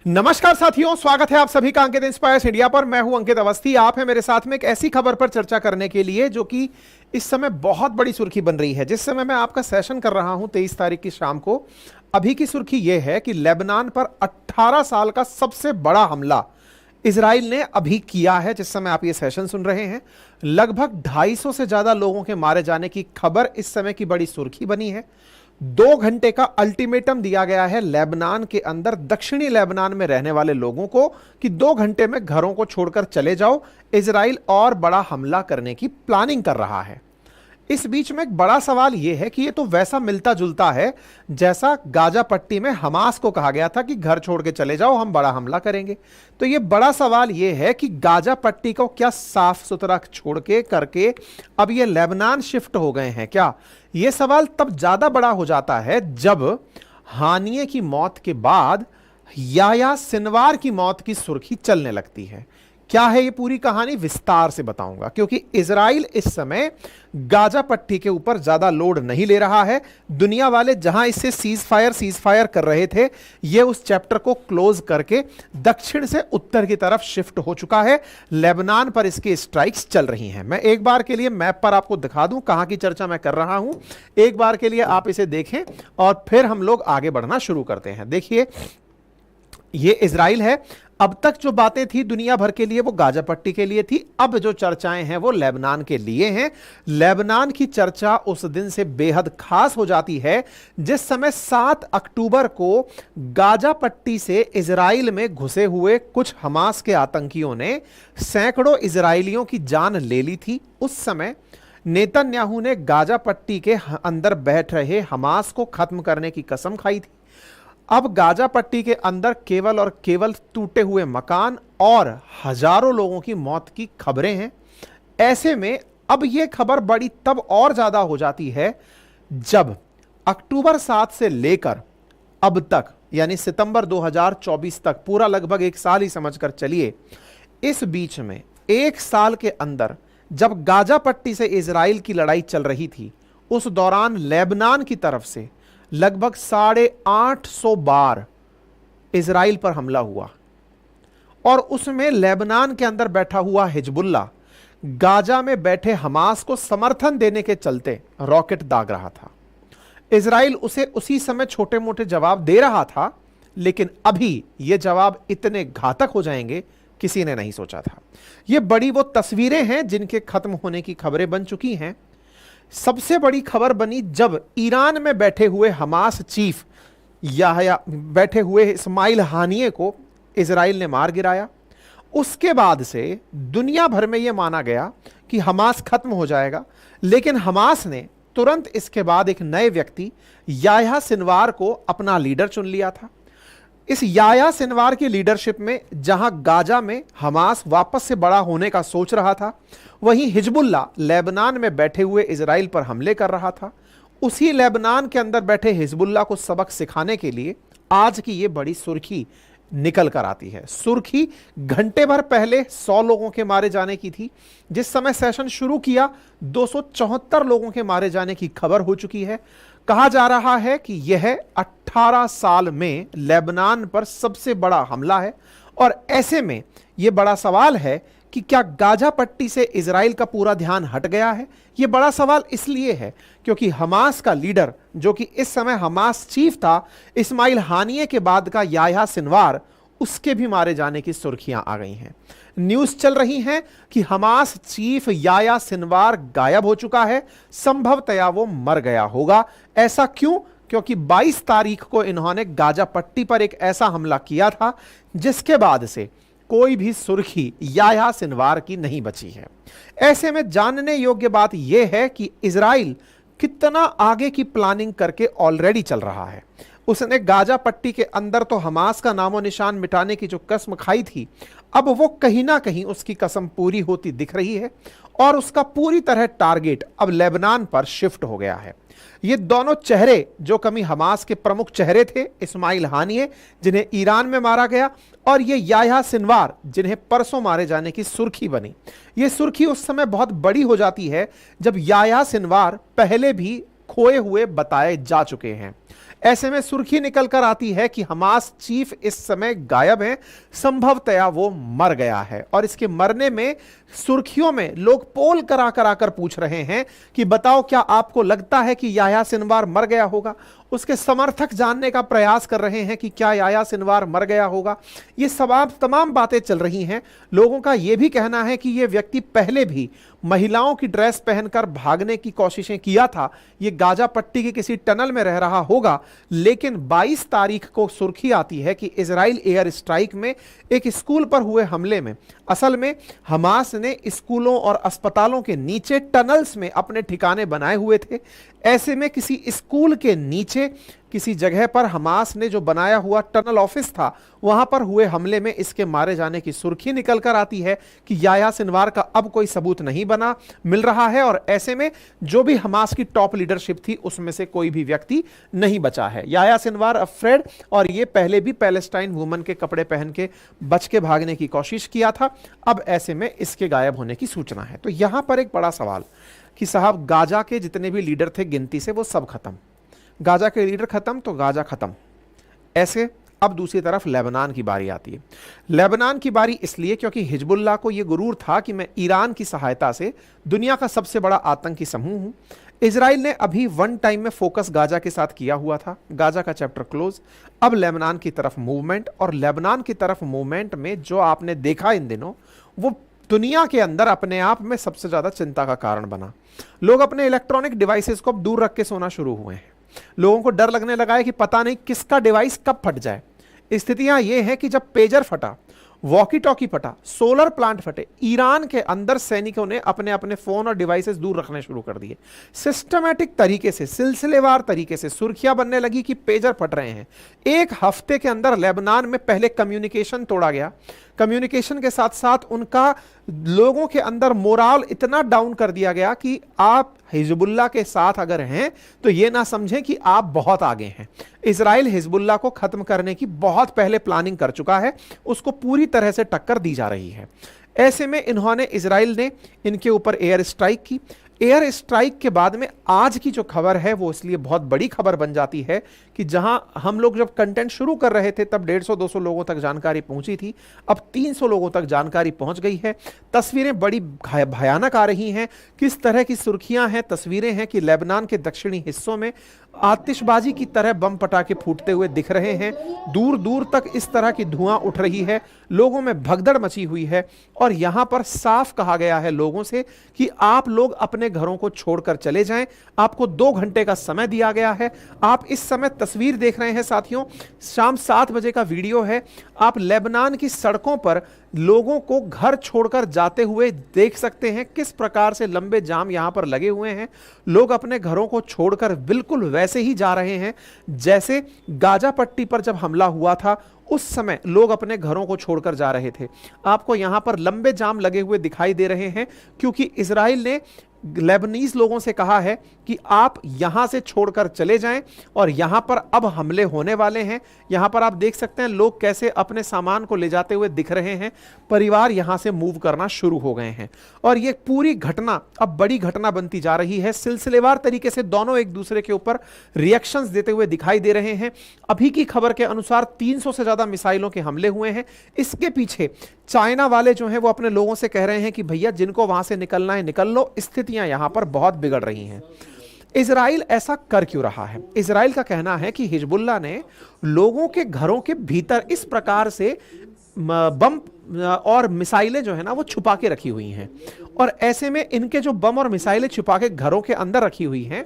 नमस्कार साथियों, स्वागत है आप सभी का अंकित इंस्पायर्स इंडिया पर। मैं हूं अंकित अवस्थी। आप हैं मेरे साथ में एक ऐसी खबर पर चर्चा करने के लिए जो कि इस समय बहुत बड़ी सुर्खी बन रही है। जिस समय मैं आपका सेशन कर रहा हूं 23 तारीख की शाम को, अभी की सुर्खी यह है कि लेबनान पर 18 साल का सबसे बड़ा हमला इजराइल ने अभी किया है। जिस समय आप ये सेशन सुन रहे हैं, लगभग 250 से ज्यादा लोगों के मारे जाने की खबर इस समय की बड़ी सुर्खी बनी है। 2 घंटे का अल्टीमेटम दिया गया है लेबनान के अंदर दक्षिणी लेबनान में रहने वाले लोगों को कि 2 घंटे में घरों को छोड़कर चले जाओ। इजराइल और बड़ा हमला करने की प्लानिंग कर रहा है। इस बीच में एक बड़ा सवाल यह है कि यह तो वैसा मिलता जुलता है जैसा गाजा पट्टी में हमास को कहा गया था कि घर छोड़ के चले जाओ, हम बड़ा हमला करेंगे। तो यह बड़ा सवाल यह है कि गाजा पट्टी को क्या साफ सुथरा छोड़ के करके अब यह लेबनान शिफ्ट हो गए हैं क्या? यह सवाल तब ज्यादा बड़ा हो जाता है जब हानिये की मौत के बाद याह्या सिनवार की मौत की सुर्खी चलने लगती है। क्या है ये पूरी कहानी, विस्तार से बताऊंगा, क्योंकि इजराइल इस समय गाजा पट्टी के ऊपर ज्यादा लोड नहीं ले रहा है। दुनिया वाले जहां इससे सीज फायर कर रहे थे, ये उस चैप्टर को क्लोज करके दक्षिण से उत्तर की तरफ शिफ्ट हो चुका है। लेबनान पर इसकी स्ट्राइक्स चल रही हैं। मैं एक बार के लिए मैप पर आपको दिखा दूं कहां की चर्चा मैं कर रहा हूं। एक बार के लिए आप इसे देखें और फिर हम लोग आगे बढ़ना शुरू करते हैं। देखिए, ये इजराइल है। अब तक जो बातें थी दुनिया भर के लिए वो गाजा पट्टी के लिए थी। अब जो चर्चाएं हैं वो लेबनान के लिए हैं। लेबनान की चर्चा उस दिन से बेहद खास हो जाती है जिस समय 7 अक्टूबर को गाजा पट्टी से इजराइल में घुसे हुए कुछ हमास के आतंकियों ने सैकड़ों इजरायलियों की जान ले ली थी। उस समय नेतन्याहू ने गाजा पट्टी के अंदर बैठ रहे हमास को खत्म करने की कसम खाई थी। अब गाजा पट्टी के अंदर केवल और केवल टूटे हुए मकान और हजारों लोगों की मौत की खबरें हैं। ऐसे में अब यह खबर बड़ी तब और ज्यादा हो जाती है जब अक्टूबर 7 से लेकर अब तक यानी सितंबर 2024 तक, पूरा लगभग 1 साल ही समझकर चलिए, इस बीच में 1 साल के अंदर जब गाजा पट्टी से इजराइल की लड़ाई चल रही थी, उस दौरान लेबनान की तरफ से लगभग 850 बार इजराइल पर हमला हुआ और उसमें लेबनान के अंदर बैठा हुआ हिजबुल्लाह गाजा में बैठे हमास को समर्थन देने के चलते रॉकेट दाग रहा था। इजराइल उसे उसी समय छोटे मोटे जवाब दे रहा था, लेकिन अभी ये जवाब इतने घातक हो जाएंगे किसी ने नहीं सोचा था। ये बड़ी वो तस्वीरें हैं जिनके खत्म होने की खबरें बन चुकी हैं। सबसे बड़ी खबर बनी जब ईरान में बैठे हुए हमास चीफ याह्या बैठे हुए इस्माइल हानिये को इजराइल ने मार गिराया। उसके बाद से दुनिया भर में यह माना गया कि हमास खत्म हो जाएगा, लेकिन हमास ने तुरंत इसके बाद एक नए व्यक्ति याह्या सिनवार को अपना लीडर चुन लिया था। इस याह्या सिनवार की लीडरशिप में जहां गाजा में हमास वापस से बड़ा होने का सोच रहा था, वहीं हिजबुल्लाह लेबनान में बैठे हुए इजराइल पर हमले कर रहा था। उसी लेबनान के अंदर बैठे हिजबुल्लाह को सबक सिखाने के लिए आज की ये बड़ी सुर्खी निकल कर आती है। सुर्खी घंटे भर पहले 100 लोगों के मारे जाने की थी। जिस समय सेशन शुरू किया 274 लोगों के मारे जाने की खबर हो चुकी है। कहा जा रहा है कि यह 18 साल में लेबनान पर सबसे बड़ा हमला है। और ऐसे में यह बड़ा सवाल है कि क्या गाजा पट्टी से इजराइल का पूरा ध्यान हट गया है? यह बड़ा सवाल इसलिए है क्योंकि हमास का लीडर, जो कि इस समय हमास चीफ था, इस्माइल हानिये के बाद का याह्या सिनवार, उसके भी मारे जाने की सुर्खियां आ गई हैं। न्यूज चल रही हैं कि हमास चीफ याह्या सिनवार गायब हो चुका है, संभवतया वो मर गया होगा। ऐसा क्यों? क्योंकि 22 तारीख को इन्होंने गाजा पट्टी पर एक ऐसा हमला किया था जिसके बाद से कोई भी सुर्खी याह्या सिनवार की नहीं बची है। ऐसे में जानने योग्य बात यह है कि इजराइल कितना आगे की प्लानिंग करके ऑलरेडी चल रहा है। उसने गाजा पट्टी के अंदर तो हमास का नामो निशान मिटाने की जो कसम खाई थी, अब वो कहीं ना कहीं उसकी कसम पूरी होती दिख रही है और उसका पूरी तरह टारगेट अब लेबनान पर शिफ्ट हो गया है। ये दोनों चेहरे जो कभी हमास के प्रमुख चेहरे थे, इस्माइल हानिये जिन्हें ईरान में मारा गया, और ये याह्या सिनवार जिन्हें परसों मारे जाने की सुर्खी बनी। ये सुर्खी उस समय बहुत बड़ी हो जाती है जब याह्या सिनवार पहले भी खोए हुए बताए जा चुके हैं। ऐसे में सुर्खी निकल कर आती है कि हमास चीफ इस समय गायब है, संभवतया वो मर गया है। और इसके मरने में सुर्खियों में लोग पोल करा करा कर पूछ रहे हैं कि बताओ क्या आपको लगता है कि याह्या सिनवार मर गया होगा। उसके समर्थक जानने का प्रयास कर रहे हैं कि क्या याह्या सिनवार मर गया होगा। ये तमाम बातें चल रही हैं। लोगों का यह भी कहना है कि यह व्यक्ति पहले भी महिलाओं की ड्रेस पहनकर भागने की कोशिशें किया था, ये गाजा पट्टी के किसी टनल में रह रहा होगा। लेकिन 22 तारीख को सुर्खी आती है कि इजराइल एयर स्ट्राइक में एक स्कूल पर हुए हमले में असल में हमास ने स्कूलों और अस्पतालों के नीचे टनल्स में अपने ठिकाने बनाए हुए थे। ऐसे में किसी स्कूल के नीचे किसी जगह पर हमास ने जो बनाया हुआ टनल ऑफिस था, वहां पर हुए हमले में इसके मारे जाने की सुर्खी निकल कर आती है कि याह्या सिनवार का अब कोई सबूत नहीं बना मिल रहा है। और ऐसे में जो भी हमास की टॉप लीडरशिप थी उसमें से कोई भी व्यक्ति नहीं बचा है। याह्या सिनवार अफ्रेड, और ये पहले भी पैलेस्टाइन वुमन के कपड़े पहन के बच के भागने की कोशिश किया था। अब ऐसे में इसके गायब होने की सूचना है। तो यहां पर एक बड़ा सवाल कि साहब गाजा के जितने भी लीडर थे गिनती से वो सब खत्म, गाजा के लीडर खत्म तो गाजा खत्म। ऐसे अब दूसरी तरफ लेबनान की बारी आती है। लेबनान की बारी इसलिए क्योंकि हिजबुल्लाह को यह गुरूर था कि मैं ईरान की सहायता से दुनिया का सबसे बड़ा आतंकी समूह हूं। इजराइल ने अभी वन टाइम में फोकस गाजा के साथ किया हुआ था, गाजा का चैप्टर क्लोज। अब लेबनान की तरफ मूवमेंट, और लेबनान की तरफ मूवमेंट में जो आपने देखा इन दिनों वो दुनिया के अंदर अपने आप में सबसे ज्यादा चिंता का कारण बना। लोग अपने इलेक्ट्रॉनिक डिवाइसेस को अब दूर रख के सोना शुरू हुए हैं। लोगों को डर लगने लगा है कि पता नहीं किसका डिवाइस कब फट जाए। स्थितियां ये हैं कि जब पेजर फटा, वॉकी टॉकी फटा, सोलर प्लांट फटे, ईरान के अंदर सैनिकों ने अपने अपने फोन और डिवाइसेस दूर रखने शुरू कर दिए। सिस्टमैटिक तरीके से, सिलसिलेवार तरीके से सुर्खियां बनने लगी कि पेजर फट रहे हैं। एक हफ्ते के अंदर लेबनान में पहले कम्युनिकेशन तोड़ा गया। कम्युनिकेशन के साथ साथ उनका लोगों के अंदर मोराल इतना डाउन कर दिया गया कि आप हिजबुल्लाह के साथ अगर हैं तो यह ना समझें कि आप बहुत आगे हैं। इजराइल हिजबुल्लाह को खत्म करने की बहुत पहले प्लानिंग कर चुका है, उसको पूरी तरह से टक्कर दी जा रही है। ऐसे में इजराइल ने इनके ऊपर एयर स्ट्राइक की। एयर स्ट्राइक के बाद में आज की जो खबर है वो इसलिए बहुत बड़ी खबर बन जाती है कि जहां हम लोग जब कंटेंट शुरू कर रहे थे तब 150-200 लोगों तक जानकारी पहुंची थी, अब 300 लोगों तक जानकारी पहुंच गई है। तस्वीरें बड़ी भयानक आ रही हैं। किस तरह की सुर्खियां हैं, तस्वीरें हैं कि लेबनान के दक्षिणी हिस्सों में आतिशबाजी की तरह बम पटाखे फूटते हुए दिख रहे हैं। दूर दूर तक इस तरह की धुआं उठ रही है, लोगों में भगदड़ मची हुई है। और यहां पर साफ कहा गया है लोगों से कि आप लोग अपने घरों को छोड़कर चले जाएं। आपको 2 घंटे का समय दिया गया है। आप इस समय तस्वीर देख रहे हैं साथियों, शाम 7 बजे का वीडियो है। आप लेबनान की सड़कों पर लोगों को घर छोड़कर जाते हुए देख सकते हैं। किस प्रकार से लंबे जाम यहां पर लगे हुए हैं। लोग अपने घरों को छोड़कर बिल्कुल वैसे ही जा रहे हैं जैसे गाजा पट्टी पर जब हमला हुआ था उस समय लोग अपने घरों को छोड़कर जा रहे थे। आपको यहां पर लंबे जाम लगे हुए दिखाई दे रहे हैं क्योंकि इजराइल ने लेबनीज लोगों से कहा है कि आप यहां से छोड़कर चले जाएं और यहां पर अब हमले होने वाले हैं। यहां पर आप देख सकते हैं लोग कैसे अपने सामान को ले जाते हुए दिख रहे हैं। परिवार यहां से मूव करना शुरू हो गए हैं और यह पूरी घटना अब बड़ी घटना बनती जा रही है। सिलसिलेवार तरीके से दोनों एक दूसरे के ऊपर रिएक्शंस देते हुए दिखाई दे रहे हैं। अभी की खबर के अनुसार 300 से ज्यादा मिसाइलों के हमले हुए हैं। इसके पीछे चाइना वाले जो हैं वो अपने लोगों से कह रहे हैं कि भैया जिनको वहां से निकलना है निकल लो, स्थितियां यहां पर बहुत बिगड़ रही हैं। इजराइल ऐसा कर क्यों रहा है? इजराइल का कहना है कि हिजबुल्लाह ने लोगों के घरों के भीतर इस प्रकार से बम और मिसाइलें जो है ना वो छुपा के रखी हुई हैं और ऐसे में इनके जो बम और मिसाइलें छुपा के घरों के अंदर रखी हुई हैं,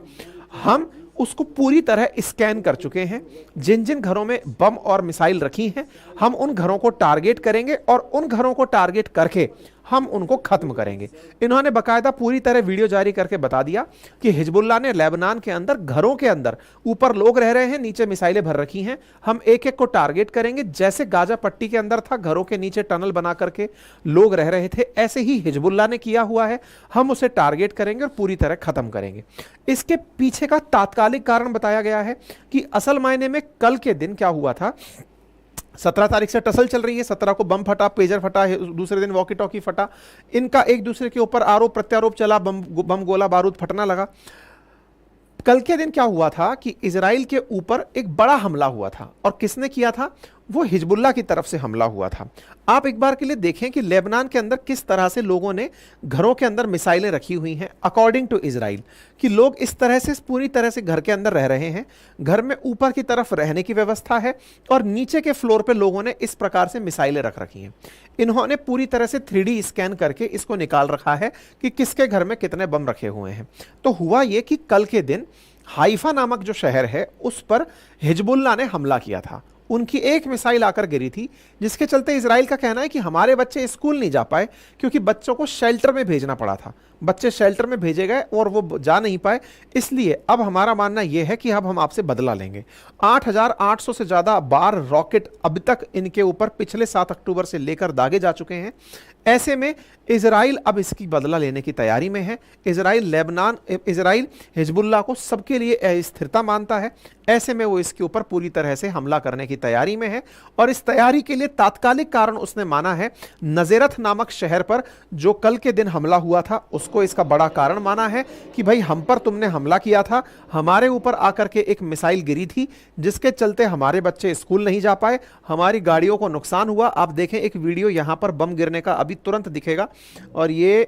हम उसको पूरी तरह स्कैन कर चुके हैं। जिन जिन घरों में बम और मिसाइल रखी हैं हम उन घरों को टारगेट करेंगे और उन घरों को टारगेट करके हम उनको खत्म करेंगे। इन्होंने बकायदा पूरी तरह वीडियो जारी करके बता दिया कि हिजबुल्लाह ने लेबनान के अंदर घरों के अंदर ऊपर लोग रह रहे हैं, नीचे मिसाइलें भर रखी हैं, हम एक एक को टारगेट करेंगे। जैसे गाजा पट्टी के अंदर था, घरों के नीचे टनल बना करके लोग रह रहे थे, ऐसे ही हिजबुल्लाह ने किया हुआ है। हम उसे टारगेट करेंगे और पूरी तरह खत्म करेंगे। इसके पीछे का तात्कालिक कारण बताया गया है कि असल मायने में कल के दिन क्या हुआ था। 17 तारीख से टसल चल रही है। 17 को बम फटा, पेजर फटा, दूसरे दिन वॉकी टॉकी फटा। इनका एक दूसरे के ऊपर आरोप प्रत्यारोप चला, बम गोला बारूद फटना लगा। कल के दिन क्या हुआ था कि इजराइल के ऊपर एक बड़ा हमला हुआ था, और किसने किया था? वो हिजबुल्लाह की तरफ से हमला हुआ था। आप एक बार के लिए देखें कि लेबनान के अंदर किस तरह से लोगों ने घरों के अंदर मिसाइलें रखी हुई हैं, अकॉर्डिंग टू इजराइल, कि लोग इस तरह से पूरी तरह से घर के अंदर रह रहे हैं। घर में ऊपर की तरफ रहने की व्यवस्था है और नीचे के फ्लोर पे लोगों ने इस प्रकार से मिसाइलें रख रखी हैं। इन्होंने पूरी तरह से 3D स्कैन करके इसको निकाल रखा है कि किसके घर में कितने बम रखे हुए हैं। तो हुआ ये कि कल के दिन हाइफा नामक जो शहर है उस पर हिजबुल्लाह ने हमला किया था। उनकी एक मिसाइल आकर गिरी थी, जिसके चलते इजराइल का कहना है कि हमारे बच्चे स्कूल नहीं जा पाए क्योंकि बच्चों को शेल्टर में भेजना पड़ा था। बच्चे शेल्टर में भेजे गए और वो जा नहीं पाए, इसलिए अब हमारा मानना यह है कि अब हम आपसे बदला लेंगे। 8,800 से ज़्यादा बार रॉकेट अब तक इनके ऊपर पिछले 7 अक्टूबर से लेकर दागे जा चुके हैं। ऐसे में इजराइल अब इसकी बदला लेने की तैयारी में है। इजराइल हिजबुल्लाह को सबके लिए अस्थिरता मानता है। ऐसे में वो इसके ऊपर पूरी तरह से हमला करने की तैयारी में है, और इस तैयारी के लिए तात्कालिक कारण उसने माना है नजेरत नामक शहर पर जो कल के दिन हमला हुआ था, उसको इसका बड़ा कारण माना है कि भाई हम पर तुमने हमला किया था, हमारे ऊपर आकर के एक मिसाइल गिरी थी जिसके चलते हमारे बच्चे स्कूल नहीं जा पाए, हमारी गाड़ियों को नुकसान हुआ। आप देखें एक वीडियो यहां पर बम गिरने का अभी तुरंत दिखेगा, और ये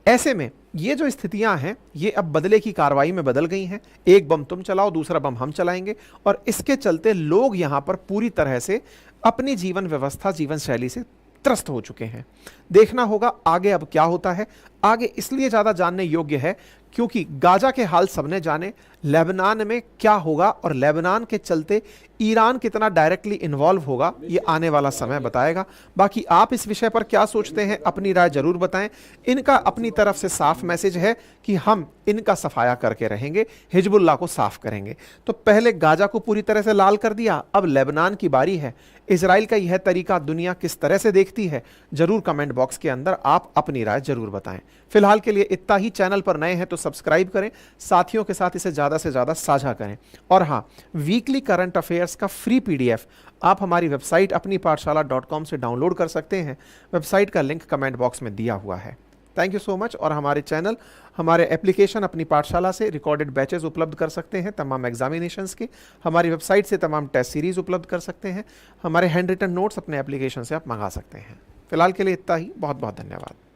ऐसे में ये जो स्थितियां हैं ये अब बदले की कार्रवाई में बदल गई हैं। एक बम तुम चलाओ, दूसरा बम हम चलाएंगे, और इसके चलते लोग यहां पर पूरी तरह से अपनी जीवन व्यवस्था, जीवन शैली से त्रस्त हो चुके हैं। देखना होगा आगे अब क्या होता है। आगे इसलिए ज्यादा जानने योग्य है क्योंकि गाजा के हाल सबने जाने, लेबनान में क्या होगा और लेबनान के चलते ईरान कितना डायरेक्टली इन्वॉल्व होगा, ये आने वाला समय बताएगा। बाकी आप इस विषय पर क्या सोचते हैं, अपनी राय जरूर बताएं। इनका अपनी तरफ से साफ मैसेज है कि हम इनका सफाया करके रहेंगे, हिजबुल्लाह को साफ करेंगे। तो पहले गाजा को पूरी तरह से लाल कर दिया, अब लेबनान की बारी है। इजराइल का यह तरीका दुनिया किस तरह से देखती है, जरूर कमेंट बॉक्स के अंदर आप अपनी राय जरूर बताएं। फिलहाल के लिए इतना ही। चैनल पर नए हैं तो सब्सक्राइब करें, साथियों के साथ इसे ज़्यादा से ज़्यादा साझा करें। और हाँ, वीकली करंट अफेयर्स का फ्री PDF आप हमारी वेबसाइट अपनी पाठशाला.com से डाउनलोड कर सकते हैं। वेबसाइट का लिंक कमेंट बॉक्स में दिया हुआ है। Thank you so much. और हमारे चैनल, हमारे एप्लीकेशन अपनी पाठशाला से रिकॉर्डेड बैचेस उपलब्ध कर सकते हैं तमाम एग्जामिनेशंस के। हमारी वेबसाइट से तमाम टेस्ट सीरीज उपलब्ध कर सकते हैं। हमारे हैंड रिटन नोट्स अपने एप्लीकेशन से आप मंगा सकते हैं। फिलहाल के लिए इतना ही। बहुत बहुत धन्यवाद।